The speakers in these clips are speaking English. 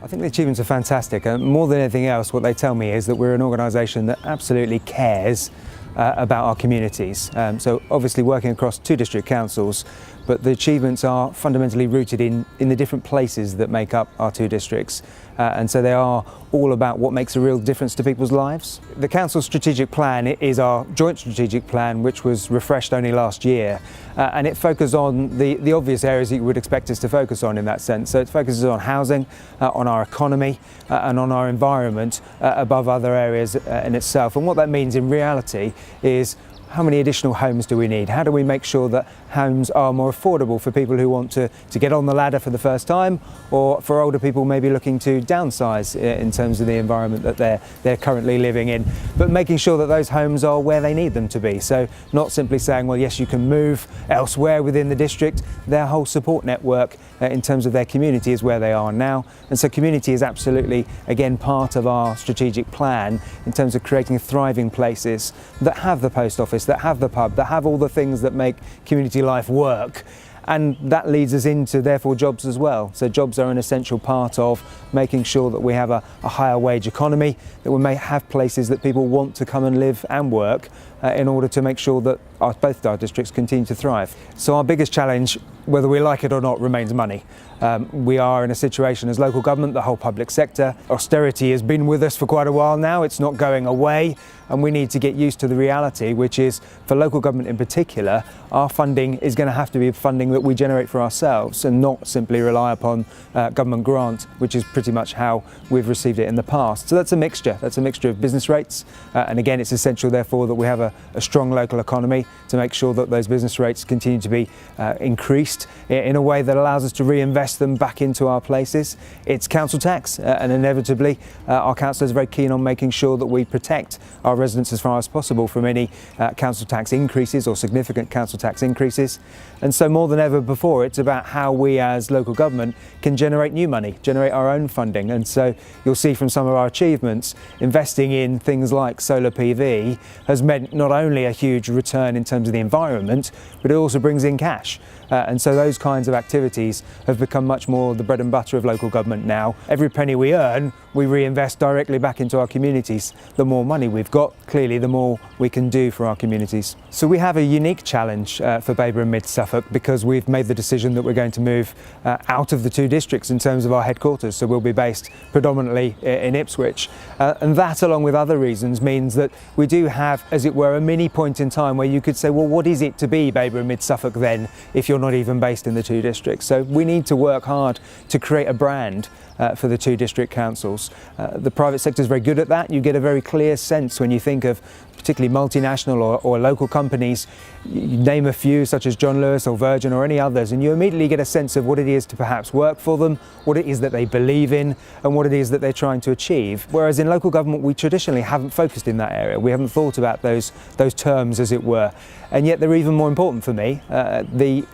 I think the achievements are fantastic. More than anything else, what they tell me is that we're an organisation that absolutely cares about our communities. So obviously working across 2 district councils, but the achievements are fundamentally rooted in the different places that make up our 2 districts. And so they are all about what makes a real difference to people's lives. The council's strategic plan is our joint strategic plan, which was refreshed only last year. And it focuses on the obvious areas that you would expect us to focus on in that sense. So it focuses on housing, on our economy, and on our environment above other areas in itself. And what that means in reality is, how many additional homes do we need? How do we make sure that homes are more affordable for people who want to get on the ladder for the first time, or for older people maybe looking to downsize in terms of the environment that they're currently living in, but making sure that those homes are where they need them to be. So not simply saying, well, yes, you can move elsewhere within the district. Their whole support network in terms of their community is where they are now. And so community is absolutely, again, part of our strategic plan in terms of creating thriving places that have the post office, that have the pub, that have all the things that make community life work. And that leads us into, therefore, jobs as well. So jobs are an essential part of making sure that we have a higher wage economy, that we may have places that people want to come and live and work in order to make sure that both our districts continue to thrive. So our biggest challenge, whether we like it or not, remains money. We are in a situation as local government, the whole public sector, austerity has been with us for quite a while now, it's not going away, and we need to get used to the reality, which is, for local government in particular, our funding is going to have to be funding that we generate for ourselves and not simply rely upon government grant, which is pretty much how we've received it in the past. So that's a mixture of business rates, and again, it's essential therefore that we have a strong local economy to make sure that those business rates continue to be increased in a way that allows us to reinvest them back into our places. It's council tax, and inevitably our councillors are very keen on making sure that we protect our residents as far as possible from any council tax increases or significant council tax increases. And so more than ever before, it's about how we as local government can generate new money, generate our own funding. And so you'll see from some of our achievements, investing in things like solar PV has meant not only a huge return in terms of the environment, but it also brings in cash. And so those kinds of activities have become much more the bread and butter of local government now. Every penny we earn, we reinvest directly back into our communities. The more money we've got, clearly the more we can do for our communities. So we have a unique challenge for Baber and Mid Suffolk, because we've made the decision that we're going to move out of the 2 districts in terms of our headquarters. So we'll be based predominantly in Ipswich. And that, along with other reasons, means that we do have, as it were, a mini point in time where you could say, well, what is it to be Baber and Mid Suffolk then, if you're not even based in the 2 districts? So we need to work hard to create a brand for the 2 district councils. The private sector is very good at that. You get a very clear sense when you think of particularly multinational or local companies. You name a few, such as John Lewis or Virgin or any others, and you immediately get a sense of what it is to perhaps work for them, what it is that they believe in, and what it is that they're trying to achieve. Whereas in local government, we traditionally haven't focused in that area. We haven't thought about those terms, as it were. And yet they're even more important for me. The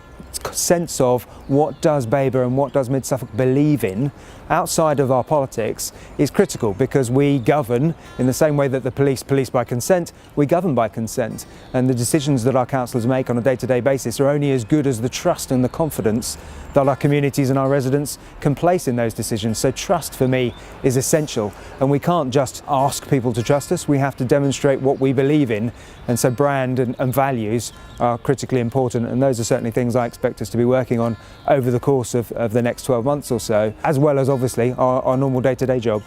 sense of what does Baber and what does Mid Suffolk believe in outside of our politics is critical, because we govern in the same way that the police by consent. We govern by consent, and the decisions that our councillors make on a day-to-day basis are only as good as the trust and the confidence that our communities and our residents can place in those decisions. So trust for me is essential, and we can't just ask people to trust us, we have to demonstrate what we believe in. And so brand and values are critically important, and those are certainly things I expect us to be working on over the course of the next 12 months or so, as well as obviously our normal day-to-day job.